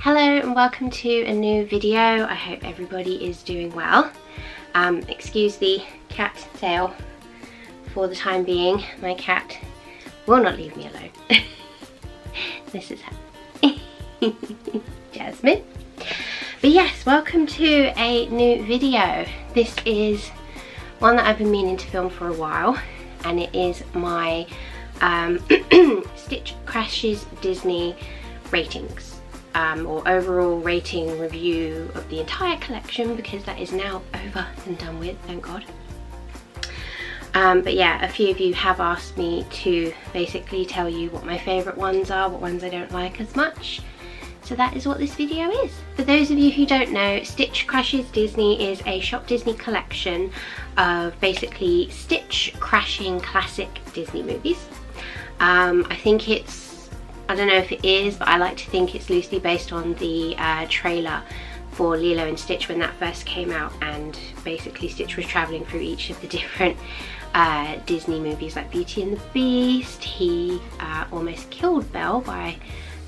Hello and welcome to a new video. I hope everybody is doing well. Excuse the cat tail for the time being. My cat will not leave me alone. This is her. Jasmine. But yes, welcome to a new video. This is one that I've been meaning to film for a while, and it is my Stitch Crashes Disney ratings. Or overall rating review of the entire collection, because that is now over and done with, thank God. But yeah, a few of you have asked me to basically tell you what my favourite ones are, what ones I don't like as much. So that is what this video is. For those of you who don't know, Stitch Crashes Disney is a Shop Disney collection of basically Stitch crashing classic Disney movies. I think I don't know if it is, but I like to think it's loosely based on the trailer for Lilo and Stitch when that first came out, and basically Stitch was travelling through each of the different Disney movies like Beauty and the Beast. He almost killed Belle by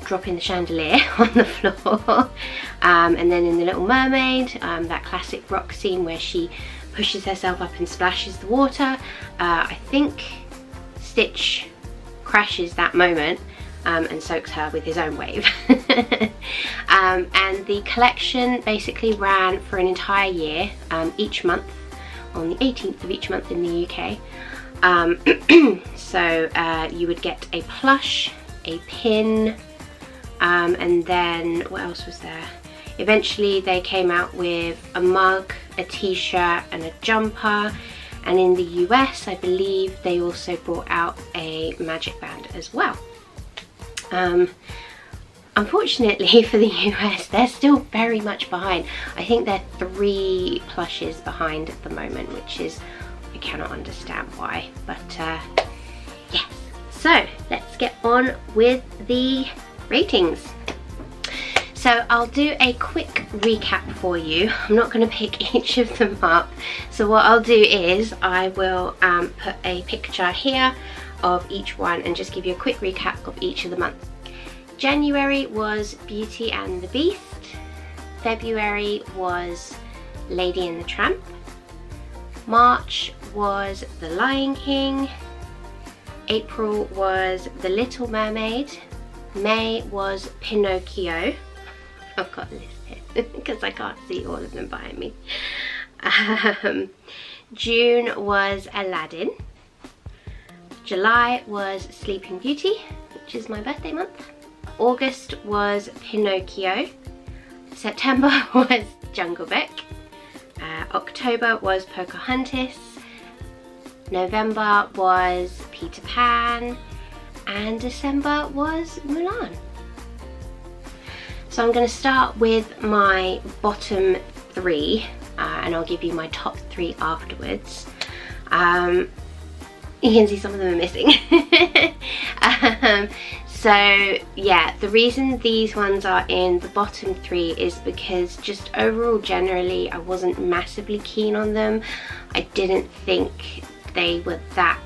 dropping the chandelier on the floor. And then in The Little Mermaid, that classic rock scene where she pushes herself up and splashes the water. I think Stitch crashes that moment and soaks her with his own wave. And the collection basically ran for an entire year, each month, on the 18th of each month in the UK. So you would get a plush, a pin, and then what else was there? Eventually they came out with a mug, a t-shirt and a jumper, and in the US I believe they also brought out a magic band as well. Unfortunately for the US, they're still very much behind. I think they're 3 plushes behind at the moment, which is, I cannot understand why, but yes. So let's get on with the ratings. So I'll do a quick recap for you. I'm not going to pick each of them up. So what I'll do is I will put a picture here of each one and just give you a quick recap of each of the months. January was Beauty and the Beast. February was Lady and the Tramp. March was The Lion King. April was The Little Mermaid. May was Pinocchio. I've got this here because I can't see all of them behind me. June was Aladdin. July was Sleeping Beauty, which is my birthday month. August was Pinocchio. September was Jungle Book. October was Pocahontas. November was Peter Pan. And December was Mulan. So I'm going to start with my bottom 3, and I'll give you my top 3 afterwards. You can see some of them are missing. So yeah, the reason these ones are in the bottom 3 is because just overall generally I wasn't massively keen on them. I didn't think they were that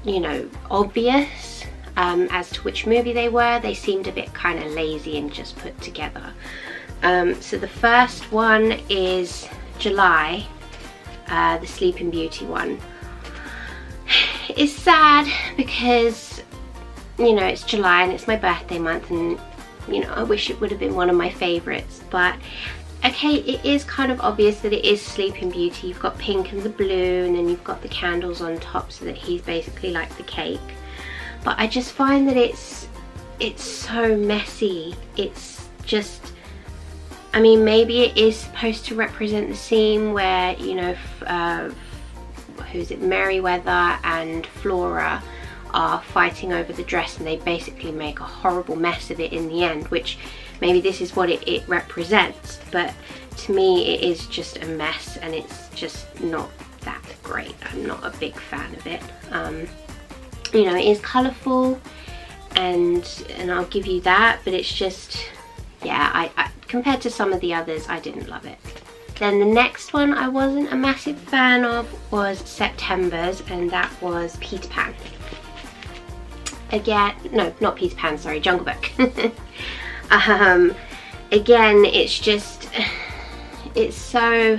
you know, obvious as to which movie they were. They seemed a bit kind of lazy and just put together. So the first one is July, the Sleeping Beauty one. It's sad because, you know, it's July and it's my birthday month, and you know, I wish it would have been one of my favourites, but okay, it is kind of obvious that it is Sleeping Beauty. You've got pink and the blue, and then you've got the candles on top so that he's basically like the cake. But I just find that it's so messy. It's just, I mean, maybe it is supposed to represent the scene where, you know, who's it, Merryweather and Flora are fighting over the dress, and they basically make a horrible mess of it in the end, which maybe this is what it represents, but to me it is just a mess and it's just not that great. I'm not a big fan of it. You know, it is colourful and I'll give you that, but it's just, yeah, I compared to some of the others, I didn't love it. Then the next one I wasn't a massive fan of was September's, and that was Peter Pan. again, no, not Peter Pan, sorry, Jungle Book. Again, it's just, it's so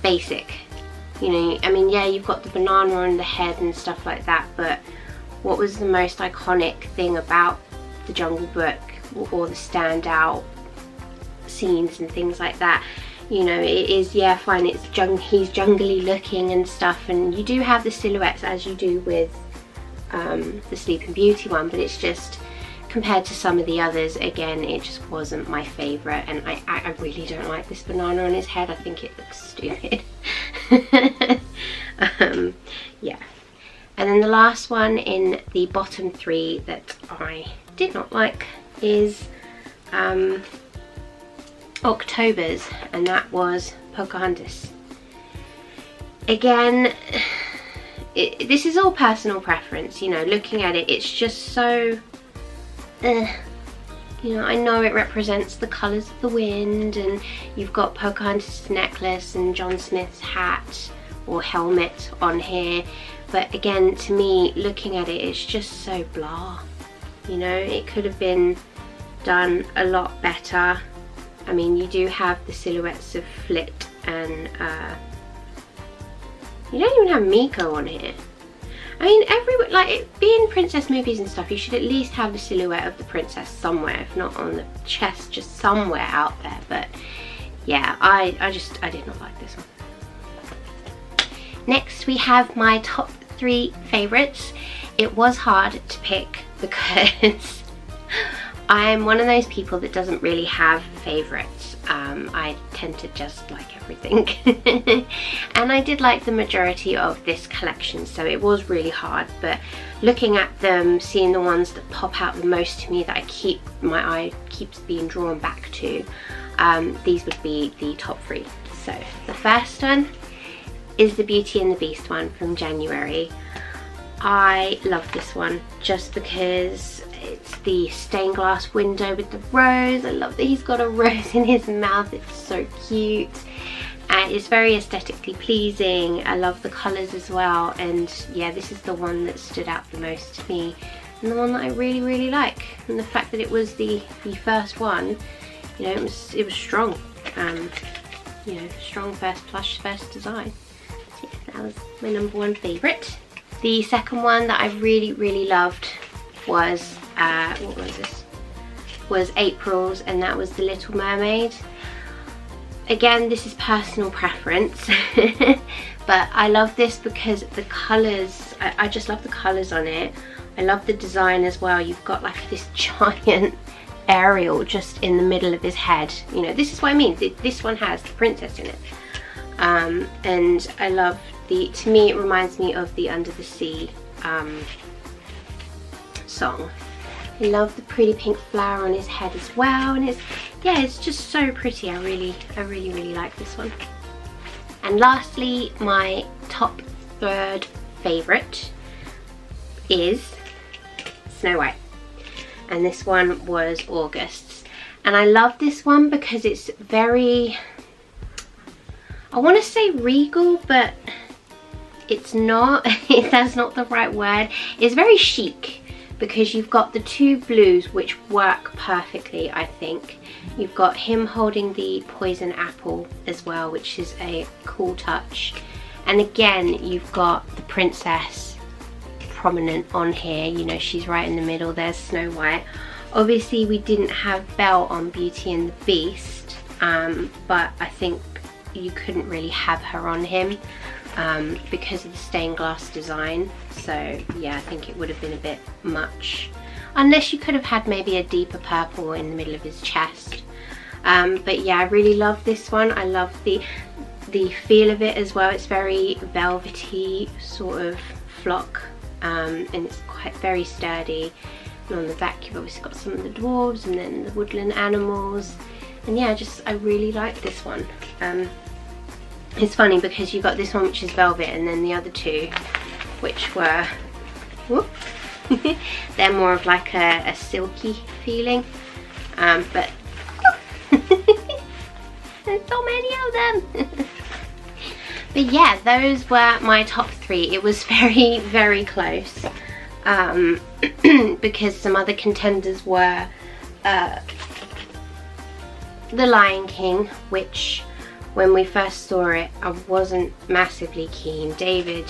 basic, you know. I mean, yeah, you've got the banana on the head and stuff like that, but what was the most iconic thing about the Jungle Book, or the standout scenes and things like that? You know, it is, yeah, fine, it's he's jungly looking and stuff, and you do have the silhouettes as you do with the Sleeping Beauty one, but it's just, compared to some of the others, again, it just wasn't my favourite, and I really don't like this banana on his head. I think it looks stupid. Yeah. And then the last one in the bottom three that I did not like is October's, and that was Pocahontas. Again, this is all personal preference, you know. Looking at it, it's just so, you know, I know it represents the colours of the wind, and you've got Pocahontas' necklace and John Smith's hat or helmet on here, but again, to me, looking at it, it's just so blah. You know, it could have been done a lot better. I mean, you do have the silhouettes of Flit and you don't even have Miko on here. I mean, being princess movies and stuff, you should at least have the silhouette of the princess somewhere, if not on the chest, just somewhere out there. But yeah, I did not like this one. Next, we have my top 3 favourites. It was hard to pick because I'm one of those people that doesn't really have favourites. I tend to just like everything. And I did like the majority of this collection, so it was really hard, but looking at them, seeing the ones that pop out the most to me, that my eye keeps being drawn back to, these would be the top 3. So the first one is the Beauty and the Beast one from January. I love this one just because it's the stained glass window with the rose. I love that he's got a rose in his mouth. It's so cute, and it's very aesthetically pleasing. I love the colours as well, and yeah, this is the one that stood out the most to me, and the one that I really, really like. And the fact that it was the first one, you know, it was strong. You know, strong plush first design. So yeah, that was my number 1 favourite. The second one that I really, really loved was, what was this? Was April's, and that was the Little Mermaid. Again, this is personal preference, but I love this because the colours, I just love the colours on it. I love the design as well. You've got like this giant Ariel just in the middle of his head. You know, this is what I mean. This one has the princess in it. And I love to me it reminds me of the Under the Sea song. I love the pretty pink flower on his head as well, and it's just so pretty. I really like this one. And lastly, my top 3rd favourite is Snow White, and this one was August's. And I love this one because it's very, I want to say regal, but it's not. That's not the right word. It's very chic because you've got the 2 blues which work perfectly, I think. You've got him holding the poison apple as well, which is a cool touch. And again, you've got the princess prominent on here. You know, she's right in the middle. There's Snow White. Obviously, we didn't have Belle on Beauty and the Beast, but I think you couldn't really have her on him because of the stained glass design. So yeah, I think it would have been a bit much, unless you could have had maybe a deeper purple in the middle of his chest. But yeah, I really love this one. I love the feel of it as well. It's very velvety sort of flock, and it's quite very sturdy. And on the back you've obviously got some of the dwarves and then the woodland animals. And yeah, I really like this one. It's funny because you've got this one which is velvet, and then the other 2 which were, whoop, they're more of like a silky feeling. But there's so many of them. But yeah, those were my top 3. It was very, very close. because some other contenders were The Lion King, which when we first saw it I wasn't massively keen. David,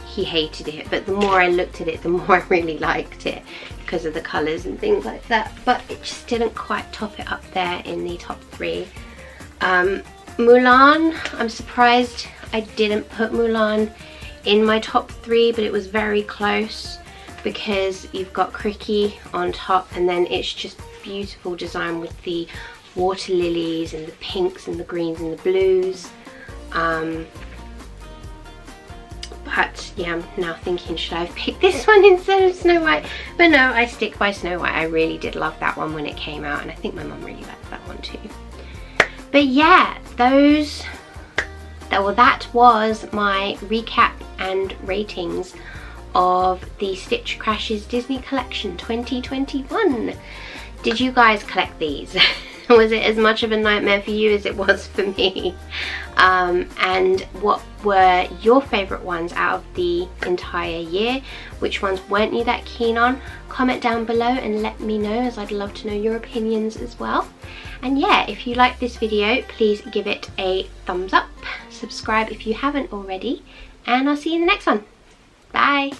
he hated it, but the more I looked at it, the more I really liked it because of the colours and things like that, but it just didn't quite top it up there in the top 3. Mulan, I'm surprised I didn't put Mulan in my top 3, but it was very close because you've got Cricky on top, and then it's just beautiful design with the water lilies and the pinks and the greens and the blues. But yeah, I'm now thinking, should I have picked this one instead of Snow White? But no, I stick by Snow White. I really did love that one when it came out, and I think my mum really liked that one too. But yeah, that was my recap and ratings of the Stitch Crashes Disney Collection 2021. Did you guys collect these? Was it as much of a nightmare for you as it was for me? And what were your favourite ones out of the entire year? Which ones weren't you that keen on? Comment down below and let me know, as I'd love to know your opinions as well. And yeah, if you like this video, please give it a thumbs up, subscribe if you haven't already, and I'll see you in the next one. Bye!